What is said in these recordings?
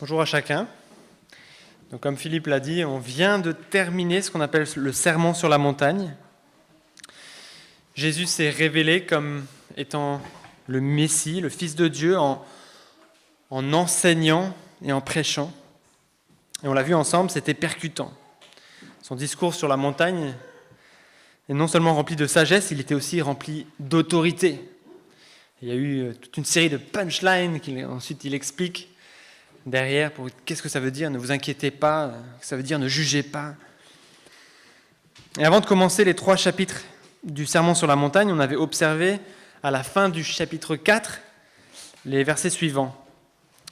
Bonjour à chacun. Donc, comme Philippe l'a dit, on vient de terminer ce qu'on appelle le sermon sur la montagne. Jésus s'est révélé comme étant le Messie, le Fils de Dieu, en enseignant et en prêchant. Et on l'a vu ensemble, c'était percutant. Son discours sur la montagne est non seulement rempli de sagesse, il était aussi rempli d'autorité. Il y a eu toute une série de punchlines qu'ensuite il explique derrière pour qu'est-ce que ça veut dire, ne vous inquiétez pas, ça veut dire ne jugez pas. Et avant de commencer les 3 chapitres du Sermon sur la montagne, on avait observé à la fin du chapitre 4 les versets suivants.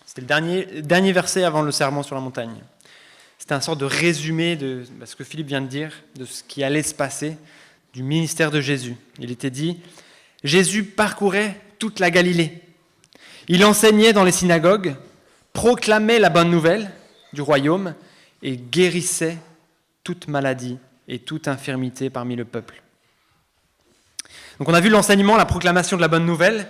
C'était le dernier verset avant le Sermon sur la montagne. C'était un sorte de résumé de ce que Philippe vient de dire, de ce qui allait se passer, du ministère de Jésus. Il était dit « Jésus parcourait toute la Galilée. Il enseignait dans les synagogues, proclamait la bonne nouvelle du royaume et guérissait toute maladie et toute infirmité parmi le peuple. » Donc on a vu l'enseignement, la proclamation de la bonne nouvelle,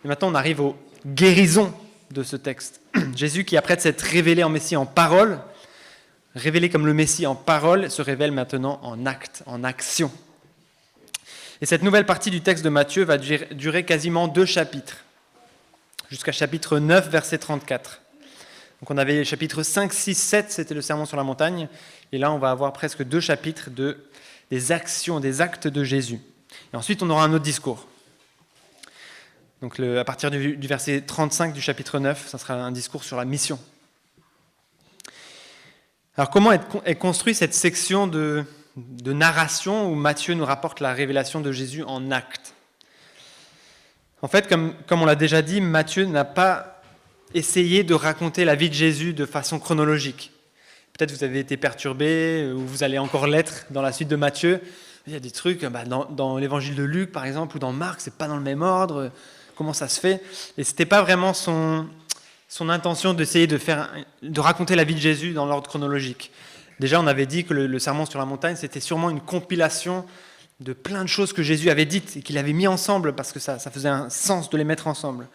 et maintenant on arrive aux guérisons de ce texte. Jésus qui, après s'être révélé en Messie en parole, révélé comme le Messie en parole, se révèle maintenant en acte, en action. Et cette nouvelle partie du texte de Matthieu va durer quasiment 2 chapitres, jusqu'à chapitre 9, verset 34. Donc on avait chapitre 5, 6, 7, c'était le sermon sur la montagne, et là on va avoir presque 2 chapitres des actions, des actes de Jésus. Et ensuite on aura un autre discours. Donc à partir du verset 35 du chapitre 9, ça sera un discours sur la mission. Alors comment est construite cette section de narration où Matthieu nous rapporte la révélation de Jésus en actes? En fait, comme on l'a déjà dit, Matthieu n'a pas essayé de raconter la vie de Jésus de façon chronologique. Peut-être vous avez été perturbé, ou vous allez encore l'être dans la suite de Matthieu. Il y a des trucs, dans l'évangile de Luc par exemple, ou dans Marc, c'est pas dans le même ordre. Comment ça se fait? Et c'était pas vraiment son intention d'essayer de raconter la vie de Jésus dans l'ordre chronologique. Déjà, on avait dit que le sermon sur la montagne, c'était sûrement une compilation de plein de choses que Jésus avait dites et qu'il avait mis ensemble parce que ça faisait un sens de les mettre ensemble.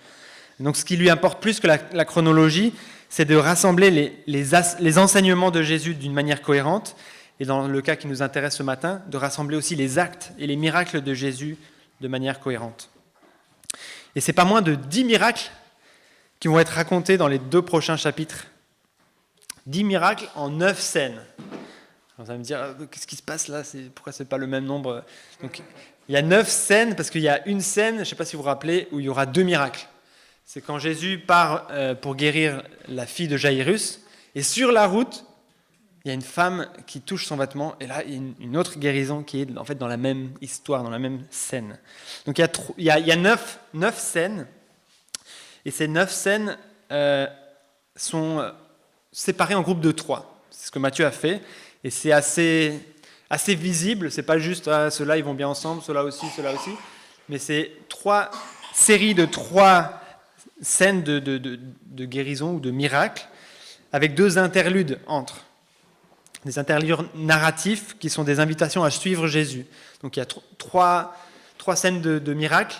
Donc ce qui lui importe plus que la chronologie, c'est de rassembler les enseignements de Jésus d'une manière cohérente et dans le cas qui nous intéresse ce matin, de rassembler aussi les actes et les miracles de Jésus de manière cohérente. Et c'est pas moins de 10 miracles qui vont être racontés dans les 2 prochains chapitres. 10 miracles en 9 scènes. Alors vous allez me dire, qu'est-ce qui se passe là? Pourquoi c'est pas le même nombre? Donc, il y a 9 scènes, parce qu'il y a une scène, je ne sais pas si vous vous rappelez, où il y aura 2 miracles. C'est quand Jésus part pour guérir la fille de Jaïrus, et sur la route, il y a une femme qui touche son vêtement, et là, il y a une autre guérison qui est en fait dans la même histoire, dans la même scène. Donc il y a 9 scènes, et ces 9 scènes sont séparées en groupes de 3. C'est ce que Matthieu a fait, et c'est assez visible, c'est pas juste ceux-là ils vont bien ensemble, ceux-là aussi, mais c'est 3 séries de 3 scènes de guérison ou de miracles, avec 2 interludes entre. Des interludes narratifs qui sont des invitations à suivre Jésus. Donc il y a 3 scènes de miracles,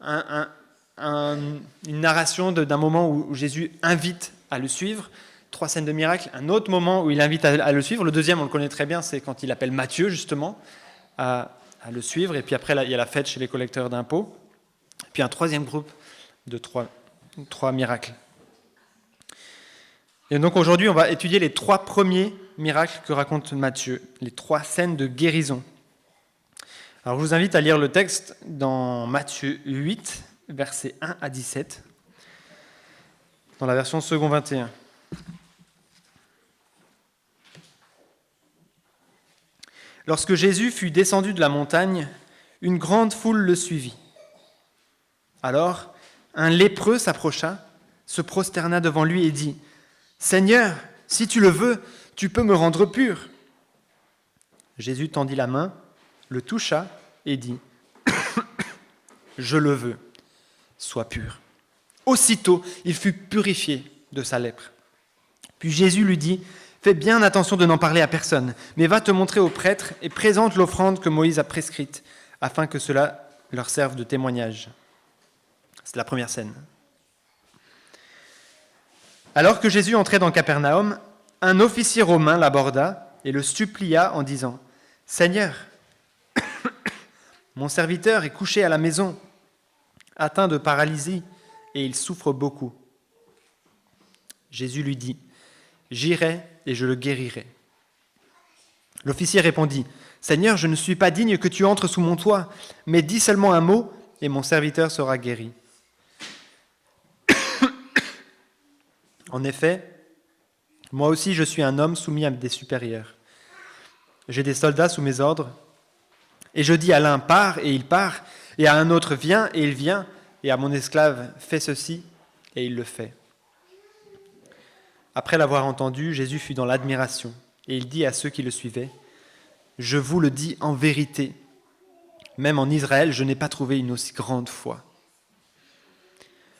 une narration d'un moment où Jésus invite à le suivre, 3 scènes de miracles, un autre moment où il invite à le suivre. Le deuxième, on le connaît très bien, c'est quand il appelle Matthieu justement à le suivre. Et puis après, là, il y a la fête chez les collecteurs d'impôts. Et puis un 3e groupe de 3 miracles. Et donc aujourd'hui, on va étudier les 3 premiers miracles que raconte Matthieu, les 3 scènes de guérison. Alors je vous invite à lire le texte dans Matthieu 8, versets 1 à 17, dans la version second 21. Lorsque Jésus fut descendu de la montagne, une grande foule le suivit. Alors, un lépreux s'approcha, se prosterna devant lui et dit « Seigneur, si tu le veux, tu peux me rendre pur. » Jésus tendit la main, le toucha et dit « Je le veux, sois pur. » Aussitôt, il fut purifié de sa lèpre. Puis Jésus lui dit « Fais bien attention de n'en parler à personne, mais va te montrer aux prêtres et présente l'offrande que Moïse a prescrite, afin que cela leur serve de témoignage. » C'est la première scène. Alors que Jésus entrait dans Capernaum, un officier romain l'aborda et le supplia en disant « Seigneur, mon serviteur est couché à la maison, atteint de paralysie, et il souffre beaucoup. » Jésus lui dit « J'irai et je le guérirai. » L'officier répondit « Seigneur, je ne suis pas digne que tu entres sous mon toit, mais dis seulement un mot et mon serviteur sera guéri. » En effet, moi aussi je suis un homme soumis à des supérieurs. J'ai des soldats sous mes ordres, et je dis à l'un « pars » et il part, et à un autre « viens » et il vient, et à mon esclave « fais ceci » et il le fait. Après l'avoir entendu, Jésus fut dans l'admiration, et il dit à ceux qui le suivaient « Je vous le dis en vérité, même en Israël, je n'ai pas trouvé une aussi grande foi.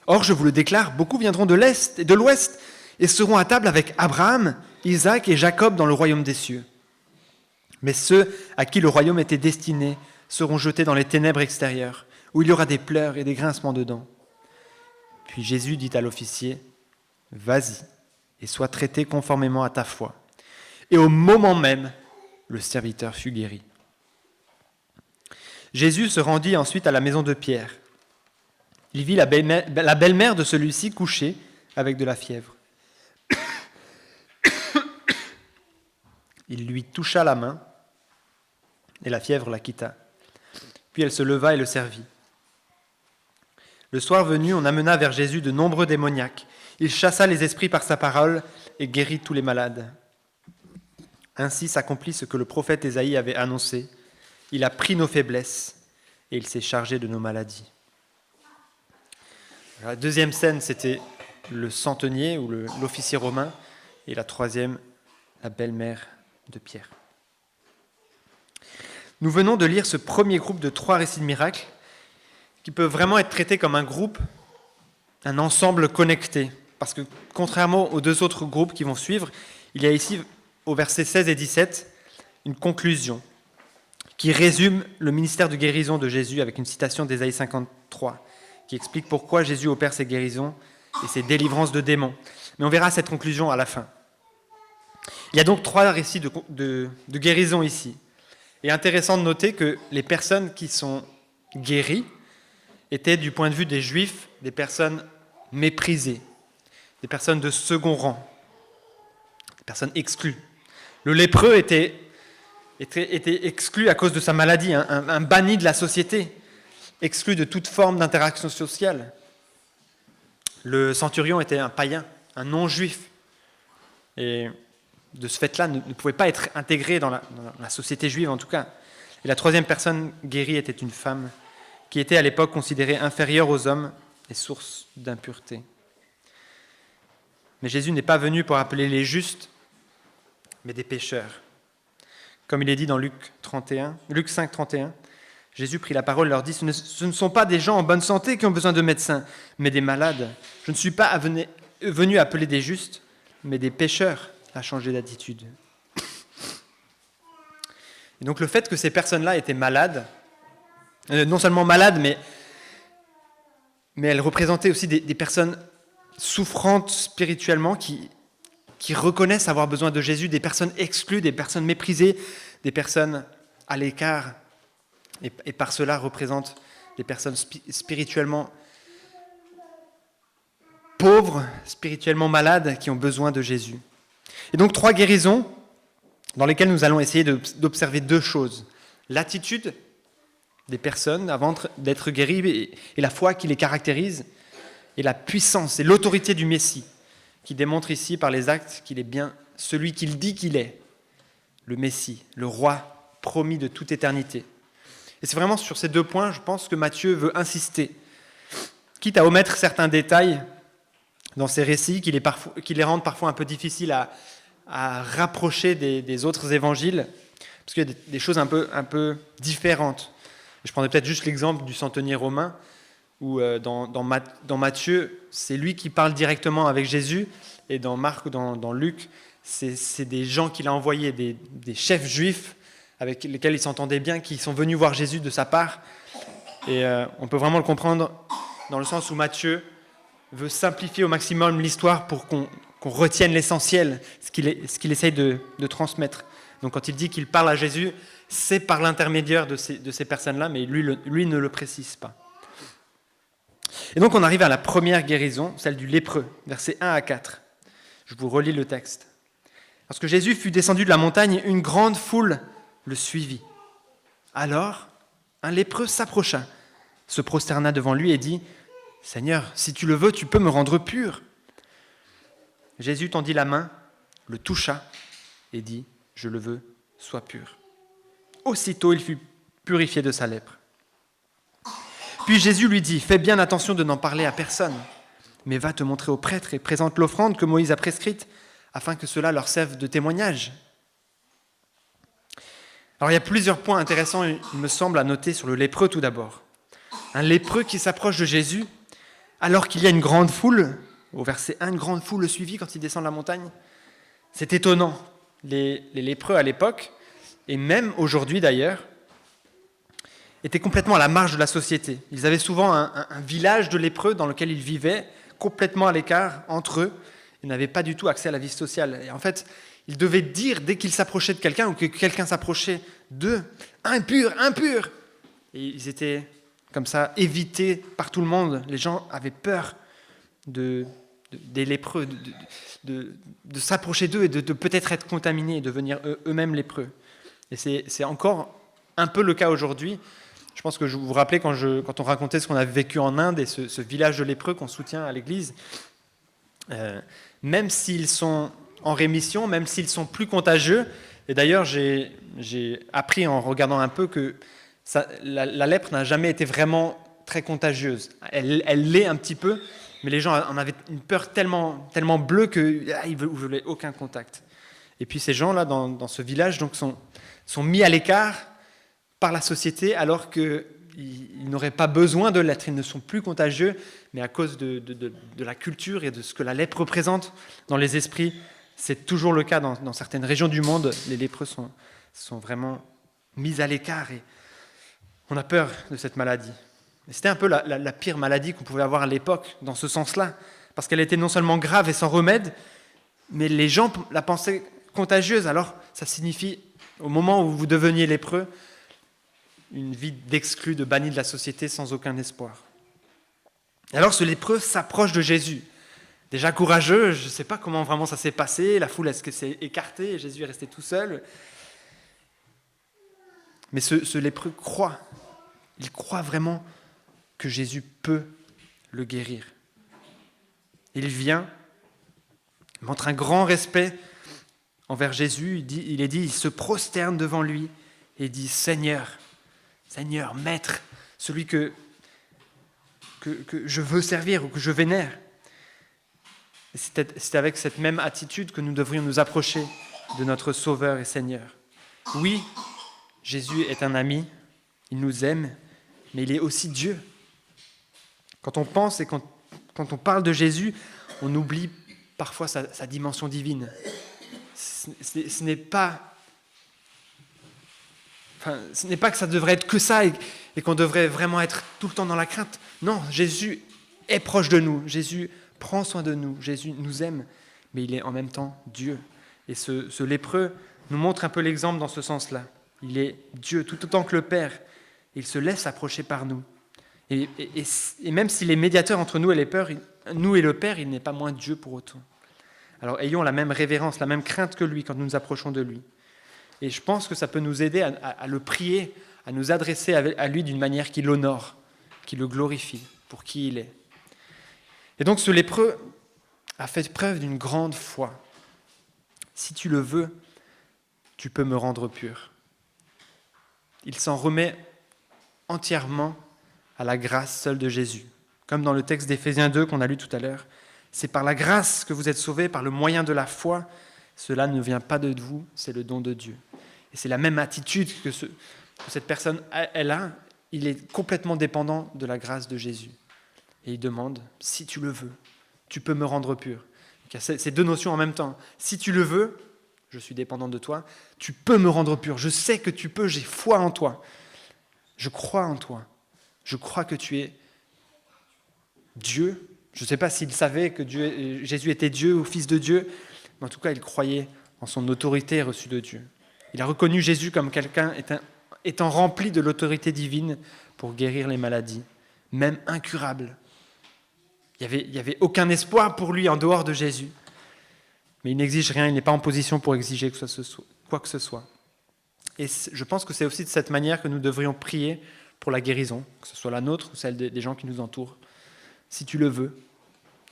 Or, je vous le déclare, beaucoup viendront de l'Est et de l'Ouest et seront à table avec Abraham, Isaac et Jacob dans le royaume des cieux. Mais ceux à qui le royaume était destiné seront jetés dans les ténèbres extérieures, où il y aura des pleurs et des grincements de dents. » Puis Jésus dit à l'officier, « Vas-y et sois traité conformément à ta foi. » Et au moment même, le serviteur fut guéri. Jésus se rendit ensuite à la maison de Pierre. Il vit la belle-mère de celui-ci couchée avec de la fièvre. Il lui toucha la main et la fièvre la quitta. Puis elle se leva et le servit. Le soir venu, on amena vers Jésus de nombreux démoniaques. Il chassa les esprits par sa parole et guérit tous les malades. Ainsi s'accomplit ce que le prophète Ésaïe avait annoncé. Il a pris nos faiblesses et il s'est chargé de nos maladies. La deuxième scène, c'était le centenier ou l'officier romain. Et la troisième, la belle-mère de Pierre. Nous venons de lire ce premier groupe de 3 récits de miracles qui peuvent vraiment être traités comme un groupe, un ensemble connecté. Parce que contrairement aux 2 autres groupes qui vont suivre, il y a ici, au versets 16 et 17, une conclusion qui résume le ministère de guérison de Jésus avec une citation d'Ésaïe 53, qui explique pourquoi Jésus opère ses guérisons et ses délivrances de démons. Mais on verra cette conclusion à la fin. Il y a donc 3 récits de guérison ici. Et intéressant de noter que les personnes qui sont guéries étaient, du point de vue des Juifs, des personnes méprisées, des personnes de second rang, des personnes exclues. Le lépreux était exclu à cause de sa maladie, un banni de la société, exclu de toute forme d'interaction sociale. Le centurion était un païen, un non-juif. Et de ce fait-là, ne pouvait pas être intégré dans la société juive en tout cas. Et la 3e personne guérie était une femme qui était à l'époque considérée inférieure aux hommes et source d'impureté. Mais Jésus n'est pas venu pour appeler les justes, mais des pécheurs. Comme il est dit dans Luc 5, 31, Jésus prit la parole et leur dit « Ce ne sont pas des gens en bonne santé qui ont besoin de médecins, mais des malades. Je ne suis pas venu appeler des justes, mais des pécheurs à changer d'attitude. » Et donc le fait que ces personnes-là étaient malades, non seulement malades, mais elles représentaient aussi des personnes souffrantes spirituellement qui reconnaissent avoir besoin de Jésus, des personnes exclues, des personnes méprisées, des personnes à l'écart, et par cela représentent des personnes spirituellement pauvres, spirituellement malades, qui ont besoin de Jésus. Et donc 3 guérisons dans lesquelles nous allons essayer d'observer 2 choses. L'attitude des personnes avant d'être guéries et la foi qui les caractérise, et la puissance et l'autorité du Messie, qui démontre ici par les actes qu'il est bien celui qu'il dit qu'il est, le Messie, le roi promis de toute éternité. Et c'est vraiment sur ces 2 points, je pense, que Matthieu veut insister, quitte à omettre certains détails dans ces récits qui les rendent parfois un peu difficiles à rapprocher des autres évangiles, parce qu'il y a des choses un peu différentes. Je prendrais peut-être juste l'exemple du centenier romain, où dans Matthieu, c'est lui qui parle directement avec Jésus, et dans Marc ou dans Luc, c'est des gens qu'il a envoyés, des chefs juifs avec lesquels il s'entendait bien, qui sont venus voir Jésus de sa part. Et on peut vraiment le comprendre dans le sens où Matthieu veut simplifier au maximum l'histoire pour qu'on qu'on retienne l'essentiel, ce qu'il essaye de transmettre. Donc quand il dit qu'il parle à Jésus, c'est par l'intermédiaire de ces personnes-là, mais lui ne le précise pas. Et donc on arrive à la première guérison, celle du lépreux, versets 1 à 4. Je vous relis le texte. Lorsque Jésus fut descendu de la montagne, une grande foule le suivit. Alors, un lépreux s'approcha, se prosterna devant lui et dit « Seigneur, si tu le veux, tu peux me rendre pur. » Jésus tendit la main, le toucha et dit « Je le veux, sois pur. » Aussitôt, il fut purifié de sa lèpre. Puis Jésus lui dit « Fais bien attention de n'en parler à personne, mais va te montrer au prêtre et présente l'offrande que Moïse a prescrite, afin que cela leur serve de témoignage. » Alors il y a plusieurs points intéressants, il me semble, à noter sur le lépreux tout d'abord. Un lépreux qui s'approche de Jésus, alors qu'il y a une grande foule, au verset 1, une grande foule le suivit quand il descend de la montagne. C'est étonnant. Les lépreux à l'époque, et même aujourd'hui d'ailleurs, étaient complètement à la marge de la société. Ils avaient souvent un village de lépreux dans lequel ils vivaient, complètement à l'écart entre eux. Ils n'avaient pas du tout accès à la vie sociale. Et en fait, ils devaient dire, dès qu'ils s'approchaient de quelqu'un ou que quelqu'un s'approchait d'eux, « Impur, impur !» Et ils étaient comme ça, évités par tout le monde. Les gens avaient peur des lépreux, de s'approcher d'eux et de peut-être être contaminés et devenir eux-mêmes lépreux. Et c'est encore un peu le cas aujourd'hui. Je pense que je vous rappelais quand on racontait ce qu'on avait vécu en Inde et ce village de lépreux qu'on soutient à l'église, même s'ils sont en rémission, même s'ils sont plus contagieux, et d'ailleurs j'ai appris en regardant un peu que la lèpre n'a jamais été vraiment très contagieuse. Elle l'est un petit peu, mais les gens en avaient une peur tellement bleue qu'ils ne voulaient aucun contact. Et puis ces gens-là, dans ce village, donc, sont mis à l'écart par la société, alors qu'ils n'auraient pas besoin de l'être. Ils ne sont plus contagieux, mais à cause de la culture et de ce que la lèpre représente dans les esprits, c'est toujours le cas dans certaines régions du monde. Les lépreux sont vraiment mis à l'écart et on a peur de cette maladie. Et c'était un peu la pire maladie qu'on pouvait avoir à l'époque, dans ce sens-là, parce qu'elle était non seulement grave et sans remède, mais les gens la pensaient contagieuse. Alors, ça signifie, au moment où vous deveniez lépreux, une vie d'exclu, de banni de la société, sans aucun espoir. Et alors, ce lépreux s'approche de Jésus. Déjà courageux, je ne sais pas comment vraiment ça s'est passé, la foule, est-ce que c'est écarté, et Jésus est resté tout seul. Mais ce lépreux croit. Il croit vraiment que Jésus peut le guérir. Il vient, montre un grand respect envers Jésus. Il se prosterne devant lui et dit « Seigneur, Seigneur, Maître, celui que je veux servir ou que je vénère. » C'est avec cette même attitude que nous devrions nous approcher de notre Sauveur et Seigneur. Oui, Jésus est un ami, il nous aime, mais il est aussi Dieu. Quand on pense et quand on parle de Jésus, on oublie parfois sa dimension divine. Ce n'est pas que ça devrait être que ça et qu'on devrait vraiment être tout le temps dans la crainte. Non, Jésus est proche de nous, Jésus prend soin de nous, Jésus nous aime, mais il est en même temps Dieu. Et ce lépreux nous montre un peu l'exemple dans ce sens-là. Il est Dieu tout autant que le Père. Il se laisse approcher par nous. Et même s'il est médiateur entre nous et le Père, il n'est pas moins Dieu pour autant. Alors ayons la même révérence, la même crainte que lui quand nous nous approchons de lui. Et je pense que ça peut nous aider à le prier, à nous adresser à lui d'une manière qui l'honore, qui le glorifie pour qui il est. Et donc ce lépreux a fait preuve d'une grande foi. Si tu le veux, tu peux me rendre pur. Il s'en remet entièrement à la grâce seule de Jésus. Comme dans le texte d'Éphésiens 2 qu'on a lu tout à l'heure, c'est par la grâce que vous êtes sauvés, par le moyen de la foi. Cela ne vient pas de vous, c'est le don de Dieu. Et c'est la même attitude que cette personne elle a. Il est complètement dépendant de la grâce de Jésus. Et il demande, si tu le veux, tu peux me rendre pur. Il y a ces deux notions en même temps. Si tu le veux, je suis dépendant de toi, tu peux me rendre pur. Je sais que tu peux, j'ai foi en toi. Je crois en toi. Je crois que tu es Dieu Je ne sais pas s'il savait que Jésus était Dieu ou fils de Dieu, mais en tout cas, il croyait en son autorité reçue de Dieu. Il a reconnu Jésus comme quelqu'un étant rempli de l'autorité divine pour guérir les maladies, même incurables. Il n'y avait aucun espoir pour lui en dehors de Jésus. Mais il n'exige rien, il n'est pas en position pour exiger quoi que ce soit. Et je pense que c'est aussi de cette manière que nous devrions prier pour la guérison, que ce soit la nôtre ou celle des gens qui nous entourent. Si tu le veux,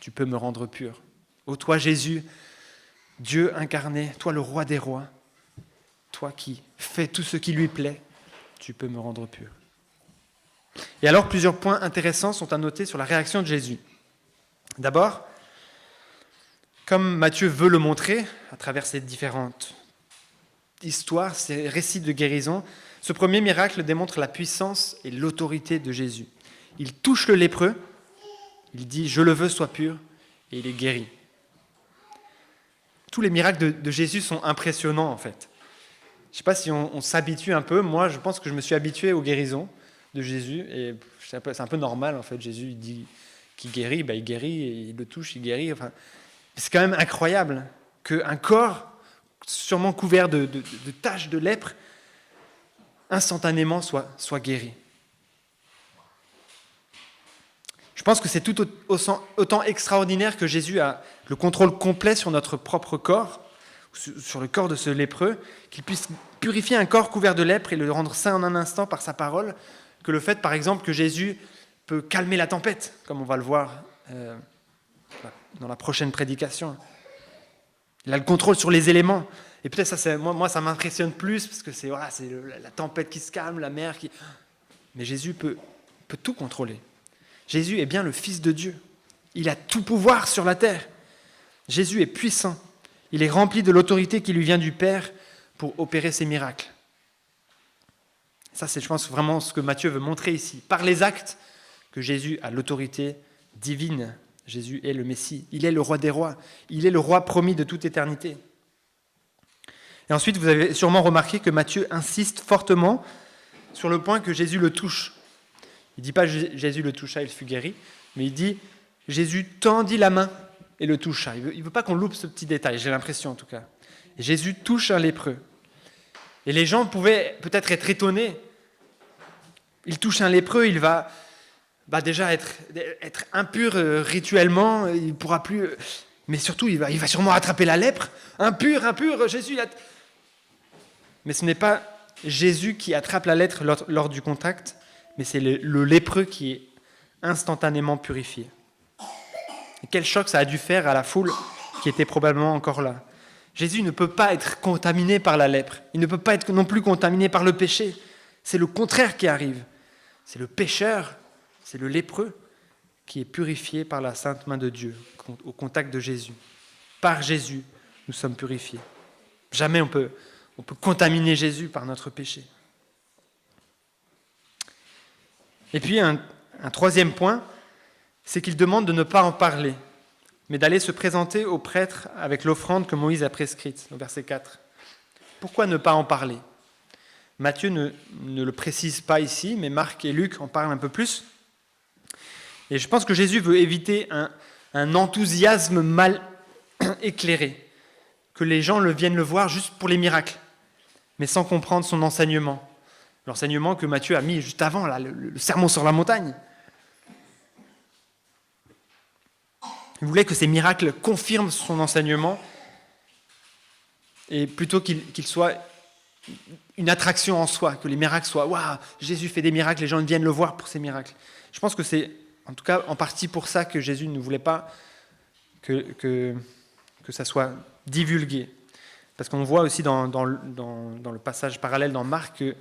tu peux me rendre pur. Ô toi Jésus, Dieu incarné, toi le roi des rois, toi qui fais tout ce qui lui plaît, tu peux me rendre pur. Et alors plusieurs points intéressants sont à noter sur la réaction de Jésus. D'abord, comme Matthieu veut le montrer à travers ces différentes histoires, ces récits de guérison, ce premier miracle démontre la puissance et l'autorité de Jésus. Il touche le lépreux, il dit « Je le veux, sois pur » et il est guéri. Tous les miracles de Jésus sont impressionnants en fait. Je ne sais pas si on s'habitue un peu. Moi, je pense que je me suis habitué aux guérisons de Jésus et c'est un peu normal en fait. Jésus il dit qu'il guérit, il guérit, et il le touche, il guérit. Enfin, c'est quand même incroyable qu'un corps sûrement couvert de taches de lèpre instantanément soit guéri. Je pense que c'est tout autant extraordinaire que Jésus a le contrôle complet sur notre propre corps, sur le corps de ce lépreux, qu'il puisse purifier un corps couvert de lèpre et le rendre saint en un instant par sa parole, que le fait, par exemple, que Jésus peut calmer la tempête, comme on va le voir dans la prochaine prédication. Il a le contrôle sur les éléments. Et peut-être moi, ça m'impressionne plus, parce que c'est la tempête qui se calme, la mer qui... Mais Jésus peut tout contrôler. Jésus est bien le Fils de Dieu. Il a tout pouvoir sur la terre. Jésus est puissant. Il est rempli de l'autorité qui lui vient du Père pour opérer ses miracles. Ça, c'est, je pense, vraiment ce que Matthieu veut montrer ici. Par les actes, que Jésus a l'autorité divine. Jésus est le Messie. Il est le roi des rois. Il est le roi promis de toute éternité. Et ensuite, vous avez sûrement remarqué que Matthieu insiste fortement sur le point que Jésus le touche. Il ne dit pas Jésus le toucha, il fut guéri, mais il dit Jésus tendit la main et le toucha. Il ne veut pas qu'on loupe ce petit détail, j'ai l'impression en tout cas. Et Jésus touche un lépreux. Et les gens pouvaient peut-être être étonnés. Il touche un lépreux, il va déjà être impur rituellement, il ne pourra plus... Mais surtout, il va sûrement attraper la lèpre. Impur, Jésus... Mais ce n'est pas Jésus qui attrape la lèpre lors du contact, mais c'est le lépreux qui est instantanément purifié. Et quel choc ça a dû faire à la foule qui était probablement encore là. Jésus ne peut pas être contaminé par la lèpre. Il ne peut pas être non plus contaminé par le péché. C'est le contraire qui arrive. C'est le pécheur, c'est le lépreux qui est purifié par la sainte main de Dieu au contact de Jésus. Par Jésus, nous sommes purifiés. Jamais on peut contaminer Jésus par notre péché. Et puis un troisième point, c'est qu'il demande de ne pas en parler, mais d'aller se présenter au prêtre avec l'offrande que Moïse a prescrite, au verset 4. Pourquoi ne pas en parler ? Matthieu ne le précise pas ici, mais Marc et Luc en parlent un peu plus. Et je pense que Jésus veut éviter un enthousiasme mal éclairé, que les gens viennent le voir juste pour les miracles, mais sans comprendre son enseignement. L'enseignement que Matthieu a mis juste avant, là, le sermon sur la montagne. Il voulait que ces miracles confirment son enseignement, et plutôt qu'il soit une attraction en soi, que les miracles soient « Waouh, Jésus fait des miracles, les gens viennent le voir pour ces miracles ». Je pense que c'est en tout cas en partie pour ça que Jésus ne voulait pas que ça soit divulgué. Parce qu'on voit aussi dans le passage parallèle dans Marc que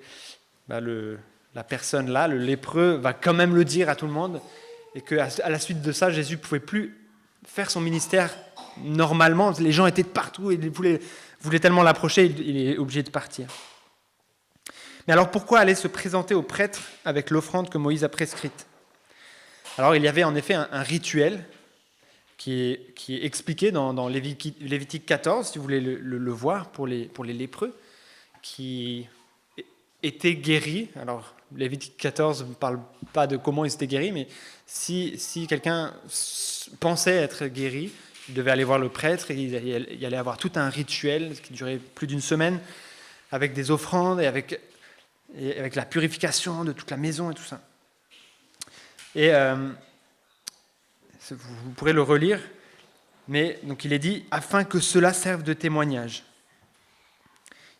la personne là, le lépreux, va quand même le dire à tout le monde, et qu'à la suite de ça, Jésus ne pouvait plus faire son ministère normalement. Les gens étaient de partout, et ils voulaient tellement l'approcher, il est obligé de partir. Mais alors pourquoi aller se présenter au prêtre avec l'offrande que Moïse a prescrite ? Alors il y avait en effet un rituel qui est expliqué dans Lévitique 14, si vous voulez le voir, pour les lépreux, qui étaient guéris. Alors Lévitique 14 ne parle pas de comment ils étaient guéris, mais si quelqu'un pensait être guéri, il devait aller voir le prêtre et il allait avoir tout un rituel qui durait plus d'une semaine avec des offrandes et avec la purification de toute la maison et tout ça. Et vous pourrez le relire, mais donc il est dit « afin que cela serve de témoignage ».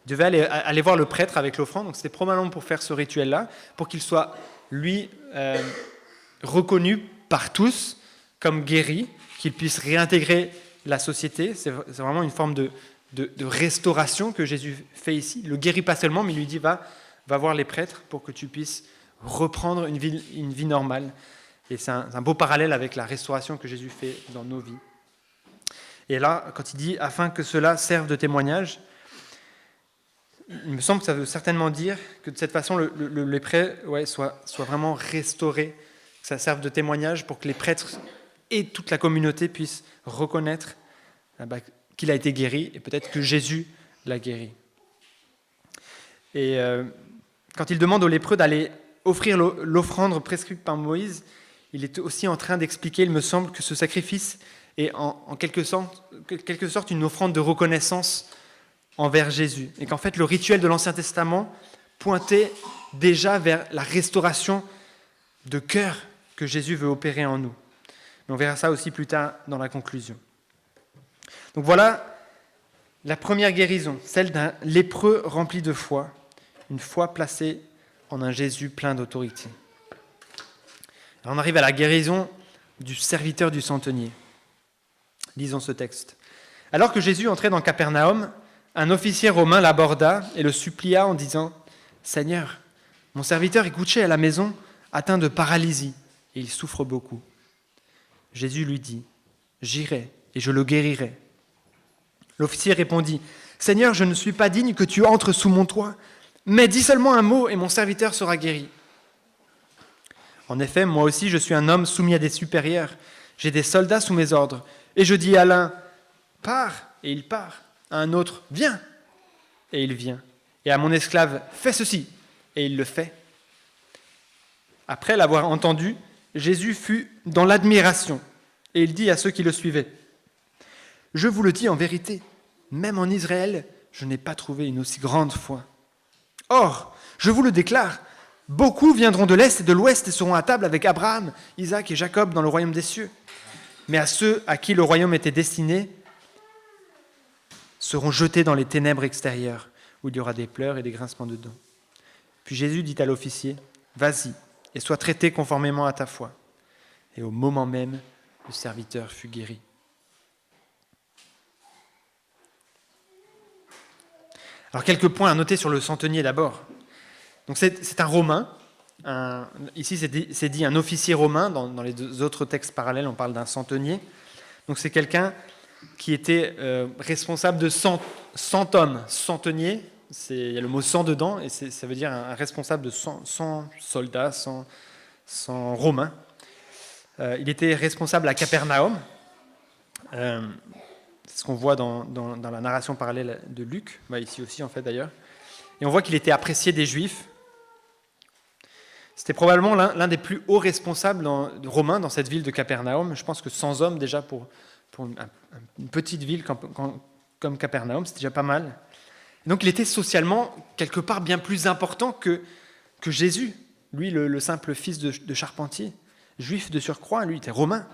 Il devait aller voir le prêtre avec l'offrande, donc c'était probablement pour faire ce rituel-là, pour qu'il soit, lui, reconnu par tous comme guéri, qu'il puisse réintégrer la société. C'est vraiment une forme de restauration que Jésus fait ici. Il le guérit pas seulement, mais il lui dit va voir les prêtres pour que tu puisses reprendre une vie normale. Et c'est un beau parallèle avec la restauration que Jésus fait dans nos vies. Et là, quand il dit « afin que cela serve de témoignage », il me semble que ça veut certainement dire que de cette façon, le lépreux soit vraiment restauré, que ça serve de témoignage pour que les prêtres et toute la communauté puissent reconnaître qu'il a été guéri et peut-être que Jésus l'a guéri. Et quand il demande aux lépreux d'aller offrir l'offrande prescrite par Moïse, il est aussi en train d'expliquer, il me semble, que ce sacrifice est en quelque sorte une offrande de reconnaissance envers Jésus. Et qu'en fait, le rituel de l'Ancien Testament pointait déjà vers la restauration de cœur que Jésus veut opérer en nous. Mais on verra ça aussi plus tard dans la conclusion. Donc voilà la première guérison, celle d'un lépreux rempli de foi, une foi placée en un Jésus plein d'autorité. Alors on arrive à la guérison du serviteur du centenier. Lisons ce texte. Alors que Jésus entrait dans Capernaum, un officier romain l'aborda et le supplia en disant « Seigneur, mon serviteur est couché à la maison, atteint de paralysie, et il souffre beaucoup. » Jésus lui dit « J'irai et je le guérirai. » L'officier répondit « Seigneur, je ne suis pas digne que tu entres sous mon toit, mais dis seulement un mot et mon serviteur sera guéri. » En effet, moi aussi je suis un homme soumis à des supérieurs, j'ai des soldats sous mes ordres, et je dis à l'un « Pars » et il part. À un autre, viens, et il vient. Et à mon esclave, fais ceci, et il le fait. Après l'avoir entendu, Jésus fut dans l'admiration, et il dit à ceux qui le suivaient, je vous le dis en vérité, même en Israël, je n'ai pas trouvé une aussi grande foi. Or, je vous le déclare, beaucoup viendront de l'Est et de l'Ouest et seront à table avec Abraham, Isaac et Jacob dans le royaume des cieux. Mais à ceux à qui le royaume était destiné, seront jetés dans les ténèbres extérieures, où il y aura des pleurs et des grincements de dents. Puis Jésus dit à l'officier, vas-y, et sois traité conformément à ta foi. Et au moment même, le serviteur fut guéri. Alors quelques points à noter sur le centenier d'abord. Donc c'est un Romain, ici c'est dit un officier romain, dans les deux autres textes parallèles on parle d'un centenier. Donc c'est quelqu'un qui était responsable de 100 hommes, centenier, il y a le mot 100 dedans, et ça veut dire un responsable de 100 soldats, 100 romains. Il était responsable à Capernaum, c'est ce qu'on voit dans la narration parallèle de Luc, ici aussi en fait d'ailleurs, et on voit qu'il était apprécié des Juifs. C'était probablement l'un des plus hauts responsables romains dans cette ville de Capernaum. Je pense que 100 hommes déjà pour une petite ville comme Capernaum, c'est déjà pas mal. Donc il était socialement quelque part bien plus important que Jésus, lui le simple fils de charpentier, juif de surcroît, lui était romain.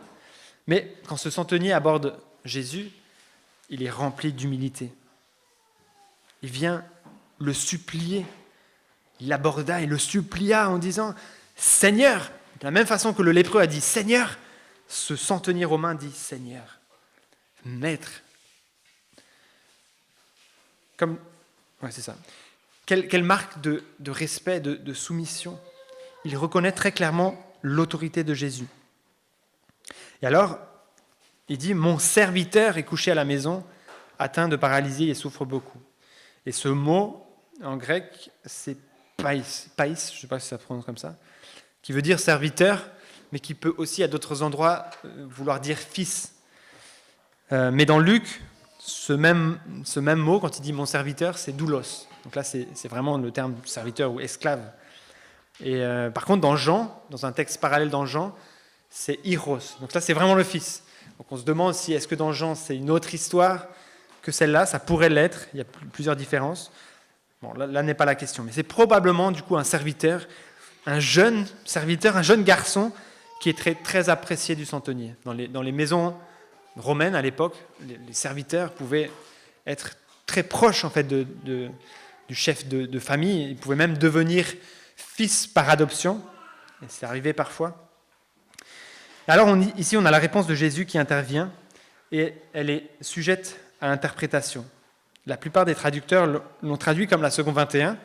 Mais quand ce centenier aborde Jésus, il est rempli d'humilité. Il vient le supplier. Il l'aborda et le supplia en disant « Seigneur !» De la même façon que le lépreux a dit « Seigneur !» ce centenier romain dit « Seigneur !» Maître. C'est ça. Quelle marque de respect, de soumission. Il reconnaît très clairement l'autorité de Jésus. Et alors, il dit « Mon serviteur est couché à la maison, atteint de paralysie et souffre beaucoup. » Et ce mot, en grec, c'est païs, je ne sais pas si ça se prononce comme ça, qui veut dire serviteur, mais qui peut aussi à d'autres endroits vouloir dire fils. Mais dans Luc, ce même mot, quand il dit mon serviteur, c'est doulos. Donc là, c'est vraiment le terme serviteur ou esclave. Et par contre, dans Jean, dans un texte parallèle dans Jean, c'est Iros. Donc là, c'est vraiment le Fils. Donc on se demande si est-ce que dans Jean, c'est une autre histoire que celle-là. Ça pourrait l'être. Il y a plusieurs différences. Bon, là n'est pas la question. Mais c'est probablement, du coup, un serviteur, un jeune serviteur, un jeune garçon qui est très, très apprécié du centenier. Dans les maisons romaines, à l'époque, les serviteurs pouvaient être très proches, en fait, du chef de famille. Ils pouvaient même devenir fils par adoption. Et c'est arrivé parfois. Alors ici, on a la réponse de Jésus qui intervient et elle est sujette à interprétation. La plupart des traducteurs l'ont traduit comme la seconde 21.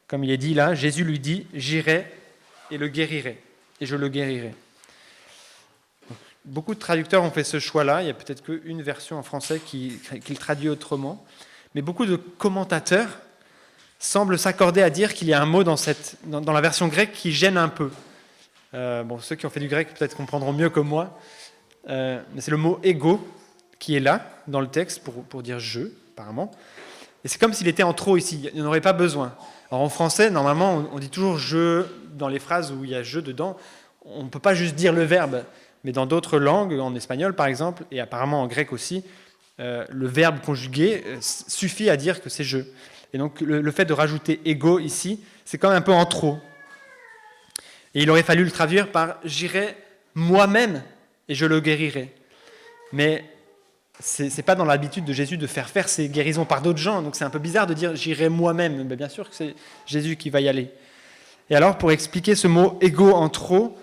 Comme il est dit là, Jésus lui dit « J'irai et le guérirai, et je le guérirai ». Beaucoup de traducteurs ont fait ce choix-là. Il n'y a peut-être qu'une version en français qui le traduit autrement. Mais beaucoup de commentateurs semblent s'accorder à dire qu'il y a un mot dans la version grecque qui gêne un peu. Ceux qui ont fait du grec peut-être comprendront mieux que moi. Mais c'est le mot « ego » qui est là, dans le texte, pour dire « je », apparemment. Et c'est comme s'il était en trop ici. Il n'y en aurait pas besoin. Alors en français, normalement, on dit toujours « je » dans les phrases où il y a « je » dedans. On ne peut pas juste dire le verbe. Mais dans d'autres langues, en espagnol par exemple, et apparemment en grec aussi, le verbe conjugué suffit à dire que c'est « je ». Et donc le fait de rajouter « ego » ici, c'est quand même un peu en trop. Et il aurait fallu le traduire par « j'irai moi-même et je le guérirai ». Mais ce n'est pas dans l'habitude de Jésus de faire ces guérisons par d'autres gens, donc c'est un peu bizarre de dire « j'irai moi-même ». Mais bien sûr que c'est Jésus qui va y aller. Et alors, pour expliquer ce mot « ego » en trop,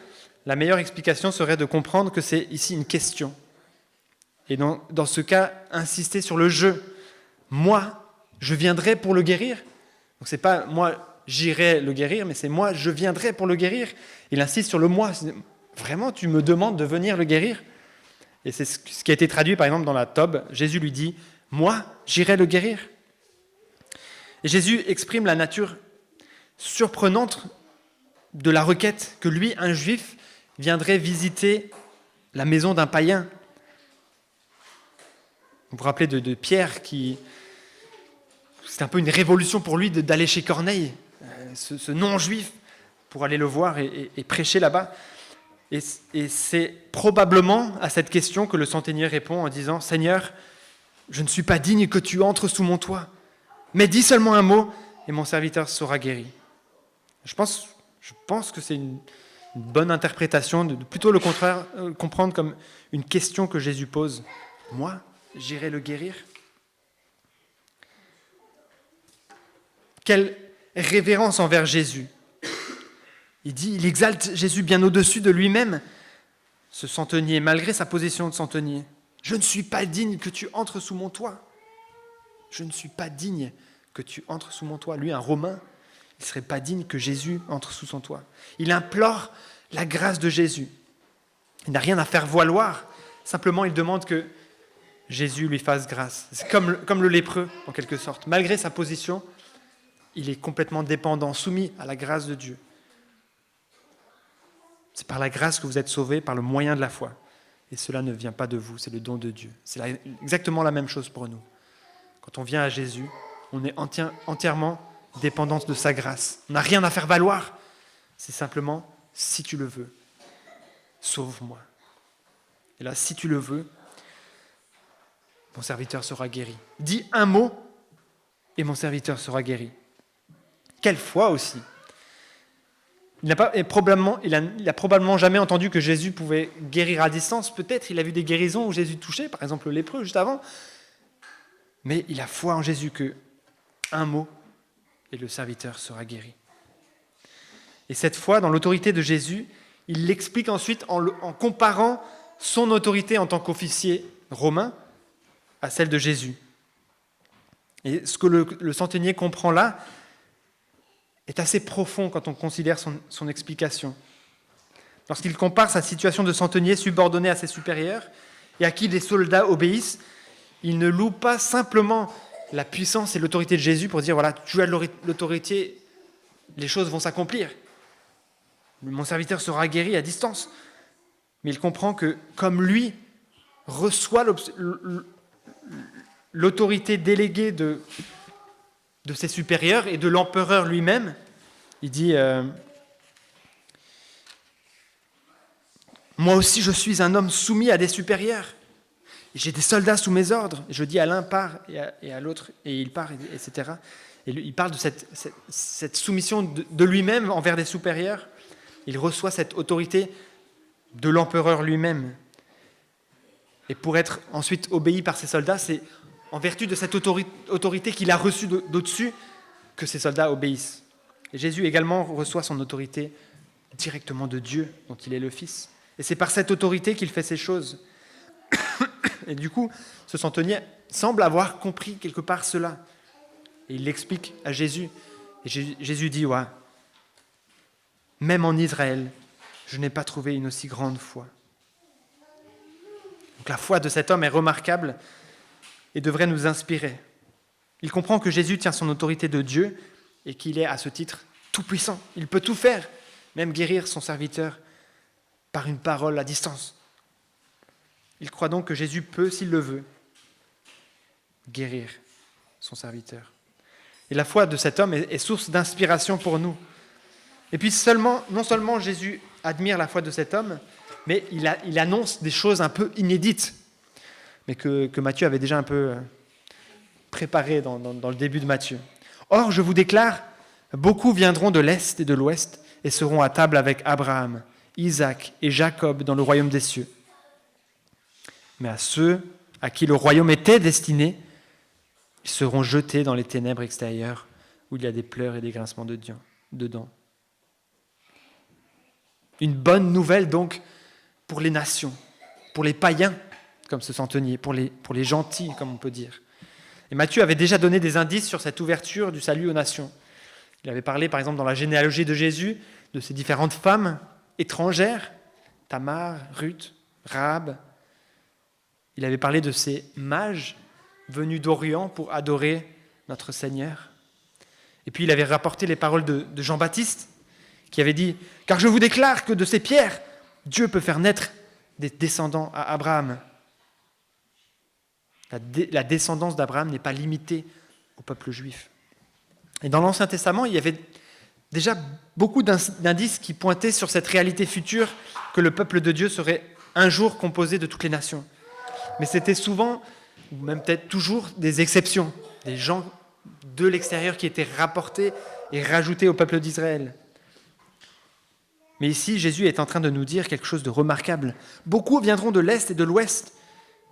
la meilleure explication serait de comprendre que c'est ici une question. Et dans ce cas, insister sur le « je ». Moi, je viendrai pour le guérir. Donc ce n'est pas « moi, j'irai le guérir », mais c'est « moi, je viendrai pour le guérir ». Il insiste sur le « moi ». Vraiment, tu me demandes de venir le guérir ? Et c'est ce qui a été traduit, par exemple, dans la Tob. Jésus lui dit « moi, j'irai le guérir ». Et Jésus exprime la nature surprenante de la requête que lui, un juif, viendrait visiter la maison d'un païen. Vous vous rappelez de Pierre c'est un peu une révolution pour lui d'aller chez Corneille, ce non-juif, pour aller le voir et prêcher là-bas. Et c'est probablement à cette question que le centenier répond en disant « Seigneur, je ne suis pas digne que tu entres sous mon toit, mais dis seulement un mot et mon serviteur sera guéri. » Je pense que c'est une bonne interprétation de plutôt le contraire, comprendre comme une question que Jésus pose. « Moi, j'irai le guérir ?» Quelle révérence envers Jésus. Il exalte Jésus bien au-dessus de lui-même, ce centenier, malgré sa position de centenier. « Je ne suis pas digne que tu entres sous mon toit. » Je ne suis pas digne que tu entres sous mon toit. Lui, un Romain, il ne serait pas digne que Jésus entre sous son toit. Il implore la grâce de Jésus. Il n'a rien à faire valoir. Simplement, il demande que Jésus lui fasse grâce. C'est comme le lépreux, en quelque sorte. Malgré sa position, il est complètement dépendant, soumis à la grâce de Dieu. C'est par la grâce que vous êtes sauvés, par le moyen de la foi. Et cela ne vient pas de vous, c'est le don de Dieu. C'est exactement la même chose pour nous. Quand on vient à Jésus, on est entièrement dépendant de sa grâce. On n'a rien à faire valoir. C'est simplement, si tu le veux, sauve-moi. Et là, si tu le veux, mon serviteur sera guéri. Dis un mot et mon serviteur sera guéri. Quelle foi aussi! Il n'a probablement jamais entendu que Jésus pouvait guérir à distance. Peut-être il a vu des guérisons où Jésus touchait, par exemple le lépreux juste avant. Mais il a foi en Jésus que un mot et le serviteur sera guéri. Et cette foi dans l'autorité de Jésus, il l'explique ensuite en comparant son autorité en tant qu'officier romain à celle de Jésus. Et ce que le centenier comprend là est assez profond quand on considère son explication. Lorsqu'il compare sa situation de centenier subordonné à ses supérieurs et à qui les soldats obéissent, il ne loue pas simplement la puissance et l'autorité de Jésus pour dire « voilà, tu as l'autorité, les choses vont s'accomplir. Mon serviteur sera guéri à distance. » Mais il comprend que, comme lui reçoit l'autorité déléguée de ses supérieurs et de l'empereur lui-même, Il dit moi aussi je suis un homme soumis à des supérieurs. J'ai des soldats sous mes ordres. Je dis à l'un pars et à l'autre et il part, etc. Et il parle de cette soumission de lui-même envers des supérieurs. Il reçoit cette autorité de l'empereur lui-même. Et pour être ensuite obéi par ses soldats, c'est en vertu de cette autorité qu'il a reçue d'au-dessus que ses soldats obéissent. Et Jésus également reçoit son autorité directement de Dieu, dont il est le Fils. Et c'est par cette autorité qu'il fait ces choses. Et du coup, ce centenier semble avoir compris quelque part cela. Et il l'explique à Jésus. Et Jésus dit, ouais, même en Israël, je n'ai pas trouvé une aussi grande foi. Donc la foi de cet homme est remarquable et devrait nous inspirer. Il comprend que Jésus tient son autorité de Dieu et qu'il est à ce titre tout puissant. Il peut tout faire, même guérir son serviteur par une parole à distance. Il croit donc que Jésus peut, s'il le veut, guérir son serviteur. Et la foi de cet homme est source d'inspiration pour nous. Et puis non seulement Jésus admire la foi de cet homme, mais il annonce des choses un peu inédites, mais que Matthieu avait déjà un peu préparé dans le début de Matthieu. Or, je vous déclare, beaucoup viendront de l'Est et de l'Ouest et seront à table avec Abraham, Isaac et Jacob dans le royaume des cieux. Mais à ceux à qui le royaume était destiné, ils seront jetés dans les ténèbres extérieures où il y a des pleurs et des grincements de dents. Une bonne nouvelle donc pour les nations, pour les païens, comme ce centenier, pour les gentils, comme on peut dire. Et Matthieu avait déjà donné des indices sur cette ouverture du salut aux nations. Il avait parlé, par exemple, dans la généalogie de Jésus, de ces différentes femmes étrangères, Tamar, Ruth, Rahab. Il avait parlé de ces mages venus d'Orient pour adorer notre Seigneur. Et puis il avait rapporté les paroles de Jean-Baptiste, qui avait dit « Car je vous déclare que de ces pierres, Dieu peut faire naître des descendants à Abraham. » La descendance d'Abraham n'est pas limitée au peuple juif. Et dans l'Ancien Testament, il y avait déjà beaucoup d'indices qui pointaient sur cette réalité future que le peuple de Dieu serait un jour composé de toutes les nations. Mais c'était souvent, ou même peut-être toujours, des exceptions, des gens de l'extérieur qui étaient rapportés et rajoutés au peuple d'Israël. Mais ici, Jésus est en train de nous dire quelque chose de remarquable. Beaucoup viendront de l'Est et de l'Ouest.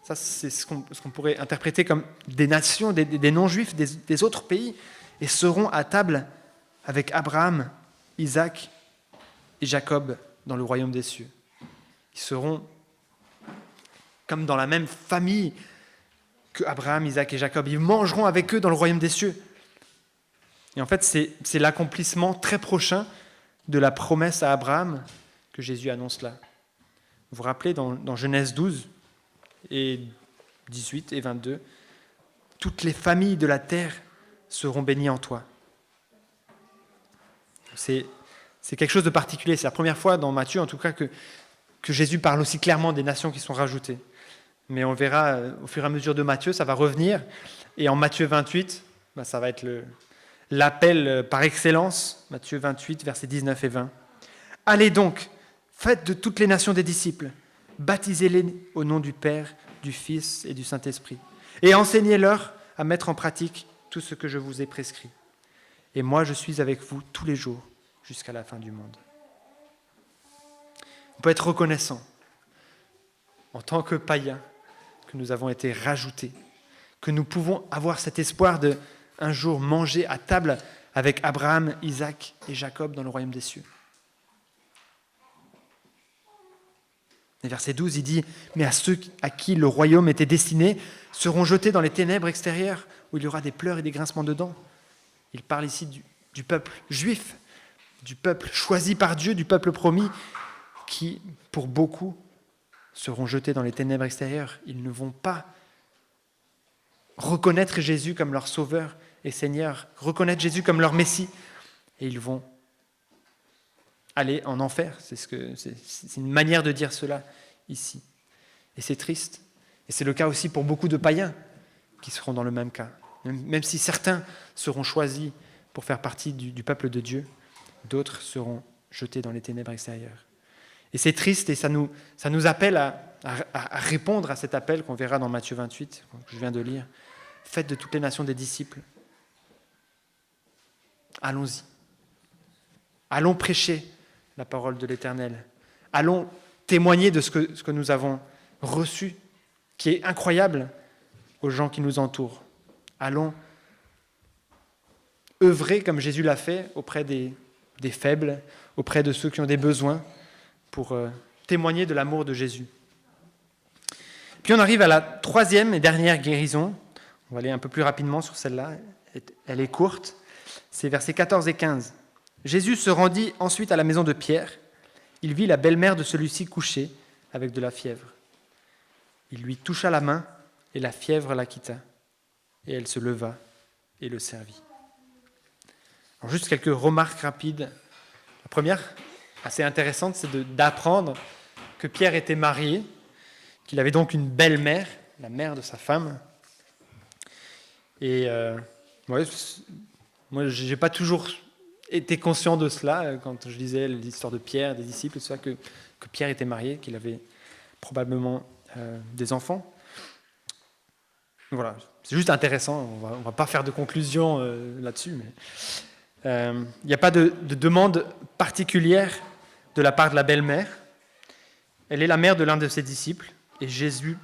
Ça, c'est ce qu'on pourrait interpréter comme des nations, des non-juifs, des autres pays, et seront à table avec Abraham, Isaac et Jacob dans le royaume des cieux. Ils seront comme dans la même famille que Abraham, Isaac et Jacob. Ils mangeront avec eux dans le royaume des cieux. Et en fait, c'est l'accomplissement très prochain de la promesse à Abraham que Jésus annonce là. Vous vous rappelez dans Genèse 12 et 18 et 22, « Toutes les familles de la terre seront bénies en toi. » C'est quelque chose de particulier. C'est la première fois dans Matthieu, en tout cas, que Jésus parle aussi clairement des nations qui sont rajoutées. Mais on verra au fur et à mesure de Matthieu, ça va revenir. Et en Matthieu 28, ça va être l'appel par excellence, Matthieu 28, versets 19 et 20. « Allez donc, faites de toutes les nations des disciples, baptisez-les au nom du Père, du Fils et du Saint-Esprit, et enseignez-leur à mettre en pratique tout ce que je vous ai prescrit. Et moi, je suis avec vous tous les jours jusqu'à la fin du monde. » On peut être reconnaissant en tant que païens que nous avons été rajoutés, que nous pouvons avoir cet espoir de un jour manger à table avec Abraham, Isaac et Jacob dans le royaume des cieux. Et verset 12, il dit « Mais à ceux à qui le royaume était destiné seront jetés dans les ténèbres extérieures où il y aura des pleurs et des grincements de dents. » Il parle ici du peuple juif, du peuple choisi par Dieu, du peuple promis, qui, pour beaucoup, seront jetés dans les ténèbres extérieures. Ils ne vont pas reconnaître Jésus comme leur sauveur et Seigneur, reconnaître Jésus comme leur Messie, et ils vont aller en enfer. C'est une manière de dire cela ici. Et c'est triste. Et c'est le cas aussi pour beaucoup de païens qui seront dans le même cas. Même si certains seront choisis pour faire partie du peuple de Dieu, d'autres seront jetés dans les ténèbres extérieures. Et c'est triste et ça nous appelle à répondre à cet appel qu'on verra dans Matthieu 28, que je viens de lire. Faites de toutes les nations des disciples. Allons-y. Allons prêcher la parole de l'Éternel. Allons témoigner de ce que nous avons reçu, qui est incroyable aux gens qui nous entourent. Allons œuvrer comme Jésus l'a fait auprès des faibles, auprès de ceux qui ont des besoins, pour témoigner de l'amour de Jésus. Puis on arrive à la troisième et dernière guérison. On va aller un peu plus rapidement sur celle-là. Elle est courte. C'est versets 14 et 15. Jésus se rendit ensuite à la maison de Pierre. Il vit la belle-mère de celui-ci couchée avec de la fièvre. Il lui toucha la main et la fièvre la quitta. Et elle se leva et le servit. Alors juste quelques remarques rapides. La première, assez intéressante, c'est d'apprendre que Pierre était marié, qu'il avait donc une belle-mère, la mère de sa femme. Et moi, je n'ai pas toujours été conscient de cela quand je lisais l'histoire de Pierre, des disciples, et tout ça, que Pierre était marié, qu'il avait probablement des enfants. Voilà, c'est juste intéressant, on va pas faire de conclusion là-dessus, mais il n'y a pas de demande particulière de la part de la belle-mère. Elle est la mère de l'un de ses disciples, et Jésus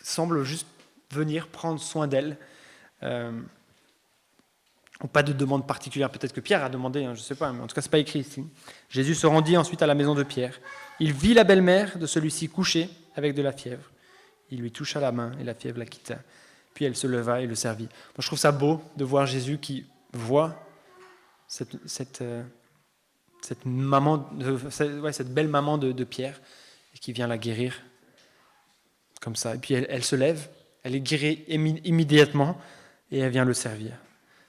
semble juste venir prendre soin d'elle. Pas de demande particulière, peut-être que Pierre a demandé, je ne sais pas, mais en tout cas, ce n'est pas écrit ici. Jésus se rendit ensuite à la maison de Pierre. Il vit la belle-mère de celui-ci couchée avec de la fièvre. Il lui toucha la main et la fièvre la quitta. Puis elle se leva et le servit. Moi, je trouve ça beau de voir Jésus qui voit cette belle maman de Pierre et qui vient la guérir comme ça. Et puis elle se lève, elle est guérie immédiatement et elle vient le servir.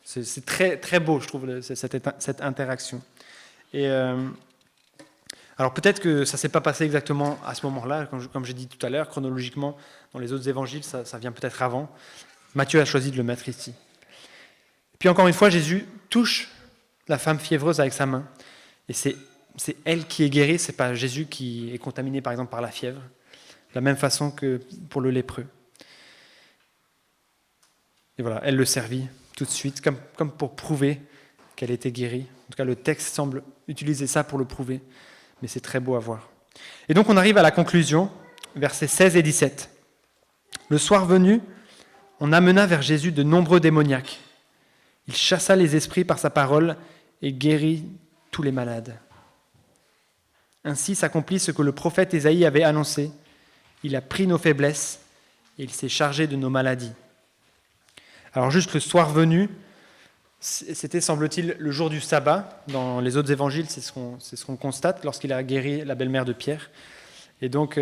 C'est très, très beau, je trouve, cette interaction. Et alors peut-être que ça ne s'est pas passé exactement à ce moment-là, comme j'ai dit tout à l'heure, chronologiquement, dans les autres évangiles, ça vient peut-être avant. Matthieu a choisi de le mettre ici. Puis encore une fois, Jésus touche la femme fiévreuse avec sa main. Et c'est elle qui est guérie, ce n'est pas Jésus qui est contaminé par exemple par la fièvre, de la même façon que pour le lépreux. Et voilà, elle le servit tout de suite, comme pour prouver qu'elle était guérie. En tout cas, le texte semble utiliser ça pour le prouver, mais c'est très beau à voir. Et donc, on arrive à la conclusion, versets 16 et 17. Le soir venu, on amena vers Jésus de nombreux démoniaques. Il chassa les esprits par sa parole et guérit tous les malades. Ainsi s'accomplit ce que le prophète Ésaïe avait annoncé. Il a pris nos faiblesses et il s'est chargé de nos maladies. Alors juste le soir venu, c'était, semble-t-il, le jour du sabbat. Dans les autres évangiles, c'est ce qu'on constate lorsqu'il a guéri la belle-mère de Pierre. Et donc,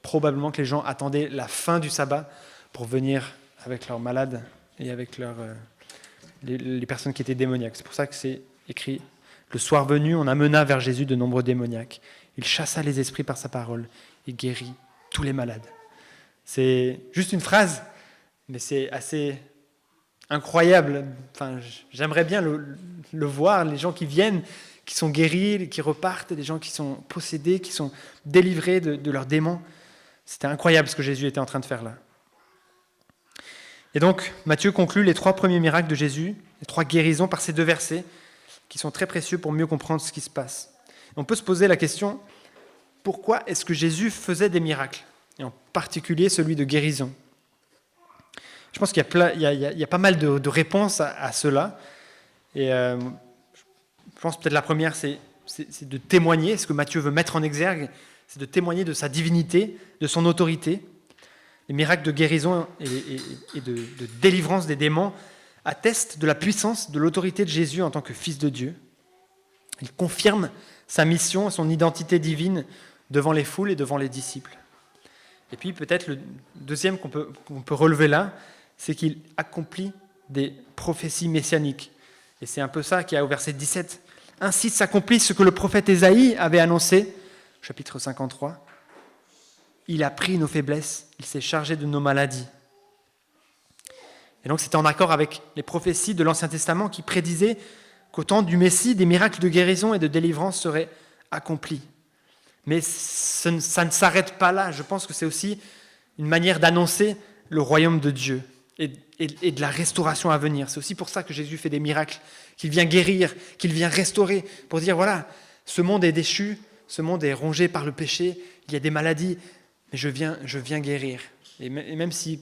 probablement que les gens attendaient la fin du sabbat pour venir avec leurs malades et avec les personnes qui étaient démoniaques. C'est pour ça que c'est écrit « Le soir venu, on amena vers Jésus de nombreux démoniaques. Il chassa les esprits par sa parole et guérit tous les malades. » C'est juste une phrase, mais c'est assez incroyable. Enfin, j'aimerais bien le voir, les gens qui viennent, qui sont guéris, qui repartent, des gens qui sont possédés, qui sont délivrés de leurs démons. C'était incroyable ce que Jésus était en train de faire là. Et donc, Matthieu conclut les 3 premiers miracles de Jésus, les 3 guérisons par ces 2 versets, qui sont très précieux pour mieux comprendre ce qui se passe. Et on peut se poser la question, pourquoi est-ce que Jésus faisait des miracles, et en particulier celui de guérison ? Je pense qu'il y a pas mal de réponses à cela. Et je pense peut-être la première, c'est de témoigner. Ce que Matthieu veut mettre en exergue, c'est de témoigner de sa divinité, de son autorité. Les miracles de guérison et de délivrance des démons attestent de la puissance, de l'autorité de Jésus en tant que Fils de Dieu. Il confirme sa mission, son identité divine devant les foules et devant les disciples. Et puis peut-être le deuxième qu'on peut relever là, c'est qu'il accomplit des prophéties messianiques. Et c'est un peu ça qui est au verset 17. « Ainsi s'accomplit ce que le prophète Ésaïe avait annoncé, chapitre 53. Il a pris nos faiblesses, il s'est chargé de nos maladies. » Et donc c'était en accord avec les prophéties de l'Ancien Testament qui prédisaient qu'au temps du Messie, des miracles de guérison et de délivrance seraient accomplis. Mais ça ne s'arrête pas là. Je pense que c'est aussi une manière d'annoncer le royaume de Dieu et de la restauration à venir. C'est aussi pour ça que Jésus fait des miracles, qu'il vient guérir, qu'il vient restaurer, pour dire, voilà, ce monde est déchu, ce monde est rongé par le péché, il y a des maladies, mais je viens guérir. Et même si,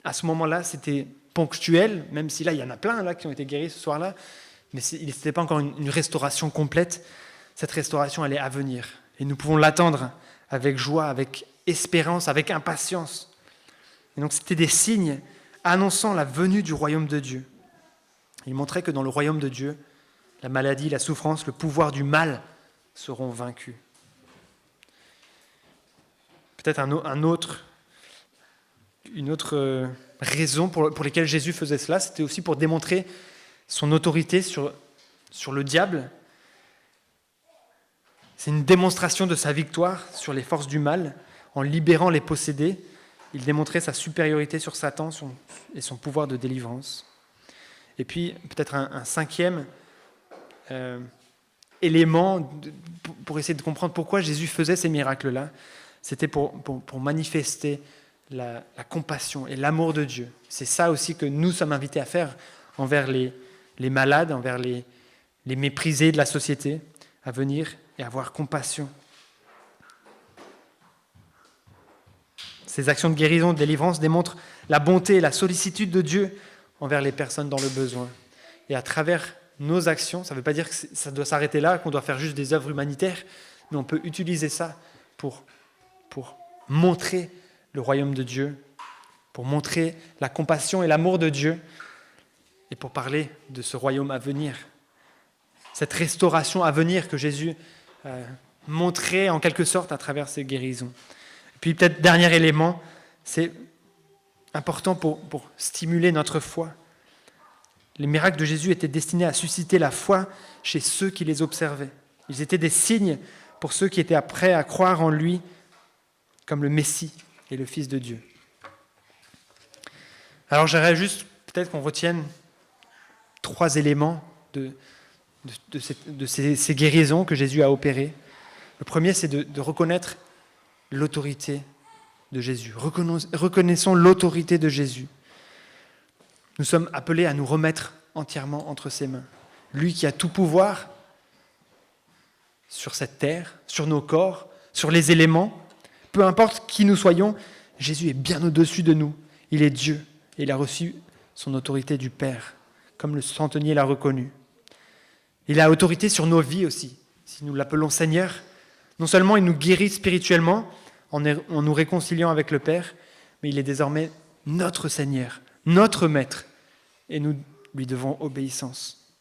à ce moment-là, c'était ponctuel, même si là, il y en a plein là, qui ont été guéris ce soir-là, mais n'était pas encore une restauration complète. Cette restauration, elle est à venir. Et nous pouvons l'attendre avec joie, avec espérance, avec impatience. Et donc, c'était des signes annonçant la venue du royaume de Dieu. Il montrait que dans le royaume de Dieu, la maladie, la souffrance, le pouvoir du mal seront vaincus. Peut-être une autre raison pour laquelle Jésus faisait cela, c'était aussi pour démontrer son autorité sur le diable. C'est une démonstration de sa victoire sur les forces du mal. En libérant les possédés, il démontrait sa supériorité sur Satan et son pouvoir de délivrance. Et puis, peut-être un cinquième élément pour essayer de comprendre pourquoi Jésus faisait ces miracles-là, c'était pour manifester la compassion et l'amour de Dieu. C'est ça aussi que nous sommes invités à faire envers les malades, envers les méprisés de la société, à venir et avoir compassion. Ces actions de guérison, de délivrance démontrent la bonté et la sollicitude de Dieu envers les personnes dans le besoin. Et à travers nos actions, ça ne veut pas dire que ça doit s'arrêter là, qu'on doit faire juste des œuvres humanitaires, mais on peut utiliser ça pour montrer le royaume de Dieu, pour montrer la compassion et l'amour de Dieu, et pour parler de ce royaume à venir. Cette restauration à venir que Jésus montrait en quelque sorte à travers ses guérisons. Et puis peut-être dernier élément, c'est important pour stimuler notre foi. Les miracles de Jésus étaient destinés à susciter la foi chez ceux qui les observaient. Ils étaient des signes pour ceux qui étaient prêts à croire en lui comme le Messie et le Fils de Dieu. Alors j'aimerais juste peut-être qu'on retienne 3 éléments de ces guérisons que Jésus a opérées. Le premier, c'est de reconnaître l'autorité de Jésus. Reconnaissons l'autorité de Jésus. Nous sommes appelés à nous remettre entièrement entre ses mains. Lui qui a tout pouvoir sur cette terre, sur nos corps, sur les éléments, peu importe qui nous soyons, Jésus est bien au-dessus de nous. Il est Dieu et il a reçu son autorité du Père, comme le centenier l'a reconnu. Il a autorité sur nos vies aussi. Si nous l'appelons Seigneur, non seulement il nous guérit spirituellement en nous réconciliant avec le Père, mais il est désormais notre Seigneur, notre Maître, et nous lui devons obéissance.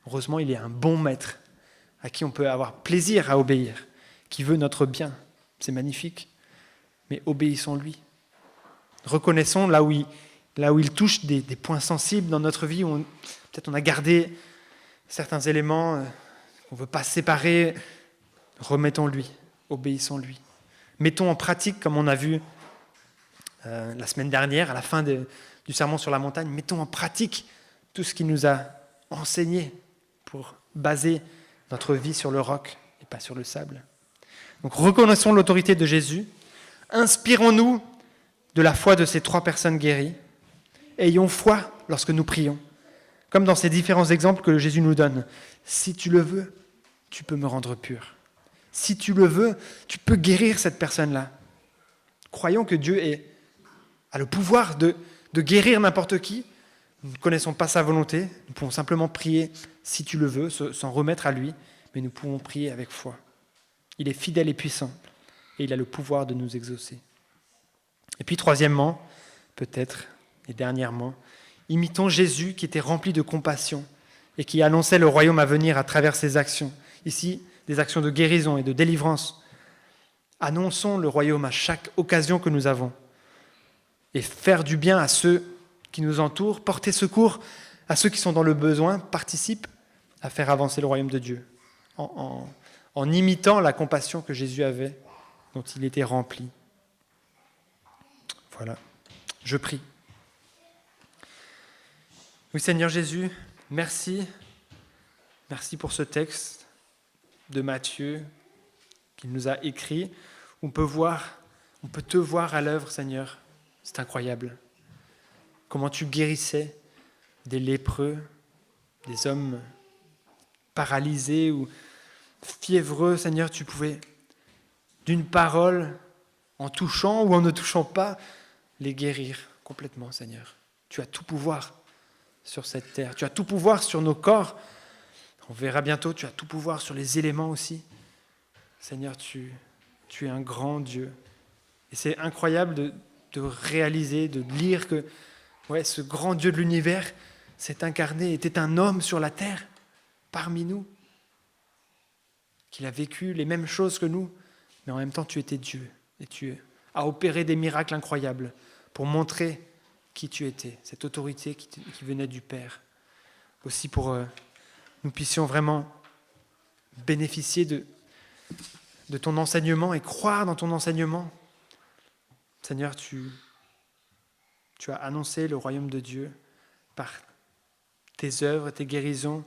Heureusement, il est un bon Maître à qui on peut avoir plaisir à obéir, qui veut notre bien. C'est magnifique, mais obéissons-lui. Reconnaissons là où il touche des points sensibles dans notre vie, où peut-être on a gardé certains éléments qu'on ne veut pas séparer. Remettons-lui, obéissons-lui. Mettons en pratique, comme on a vu la semaine dernière, à la fin du sermon sur la montagne, mettons en pratique tout ce qu'il nous a enseigné pour baser notre vie sur le roc et pas sur le sable. Donc reconnaissons l'autorité de Jésus, inspirons-nous de la foi de ces 3 personnes guéries, ayons foi lorsque nous prions, comme dans ces différents exemples que Jésus nous donne. Si tu le veux, tu peux me rendre pur. Si tu le veux, tu peux guérir cette personne-là. Croyons que Dieu a le pouvoir de guérir n'importe qui. Nous ne connaissons pas sa volonté, nous pouvons simplement prier si tu le veux, s'en remettre à lui, mais nous pouvons prier avec foi. Il est fidèle et puissant, et il a le pouvoir de nous exaucer. Et puis troisièmement, peut-être, et dernièrement, imitons Jésus qui était rempli de compassion et qui annonçait le royaume à venir à travers ses actions. Ici, des actions de guérison et de délivrance. Annonçons le royaume à chaque occasion que nous avons. Et faire du bien à ceux qui nous entourent, porter secours à ceux qui sont dans le besoin, participe à faire avancer le royaume de Dieu. En imitant la compassion que Jésus avait, dont il était rempli. Voilà, je prie. Oui Seigneur Jésus, merci Merci pour ce texte de Matthieu qu'il nous a écrit. On peut te voir à l'œuvre, Seigneur. C'est incroyable. Comment tu guérissais des lépreux, des hommes paralysés ou fiévreux, Seigneur, tu pouvais, d'une parole, en touchant ou en ne touchant pas, les guérir complètement, Seigneur. Tu as tout pouvoir sur cette terre. Tu as tout pouvoir sur nos corps. On verra bientôt, tu as tout pouvoir sur les éléments aussi. Seigneur, tu es un grand Dieu. Et c'est incroyable de réaliser, de lire que ce grand Dieu de l'univers s'est incarné, était un homme sur la terre, parmi nous, qu'il a vécu les mêmes choses que nous, mais en même temps tu étais Dieu, et tu as opéré des miracles incroyables pour montrer qui tu étais, cette autorité qui venait du Père. Aussi pour nous puissions vraiment bénéficier de ton enseignement et croire dans ton enseignement. Seigneur, tu as annoncé le royaume de Dieu par tes œuvres, tes guérisons,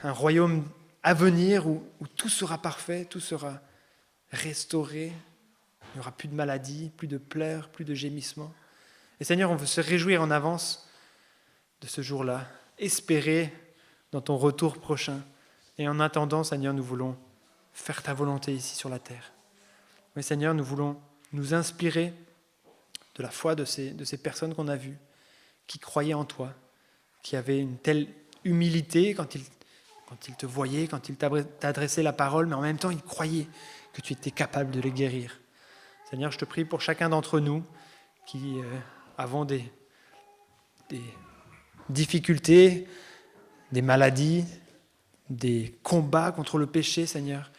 un royaume à venir où tout sera parfait, tout sera restauré, il n'y aura plus de maladies, plus de pleurs, plus de gémissements. Et Seigneur, on veut se réjouir en avance de ce jour-là, espérer dans ton retour prochain. Et en attendant, Seigneur, nous voulons faire ta volonté ici sur la terre. Mais Seigneur, nous voulons nous inspirer de la foi de ces personnes qu'on a vues, qui croyaient en toi, qui avaient une telle humilité quand ils te voyaient, quand ils t'adressaient la parole, mais en même temps, ils croyaient que tu étais capable de les guérir. Seigneur, je te prie pour chacun d'entre nous qui avons des difficultés, des maladies, des combats contre le péché, Seigneur,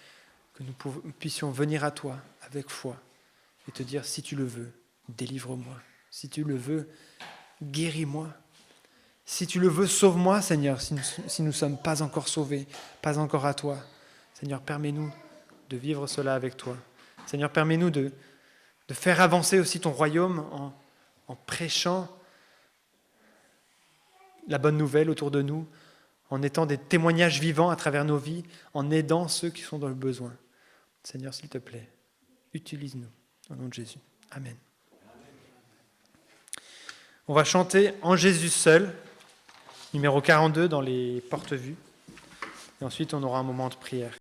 que nous puissions venir à toi avec foi et te dire, si tu le veux, délivre-moi. Si tu le veux, guéris-moi. Si tu le veux, sauve-moi, Seigneur, si nous ne sommes pas encore sauvés, pas encore à toi. Seigneur, permets-nous de vivre cela avec toi. Seigneur, permets-nous de faire avancer aussi ton royaume en prêchant la bonne nouvelle autour de nous, en étant des témoignages vivants à travers nos vies, en aidant ceux qui sont dans le besoin. Seigneur, s'il te plaît, utilise-nous. Au nom de Jésus. Amen. On va chanter « En Jésus seul », numéro 42 dans les porte-vues. Et ensuite, on aura un moment de prière.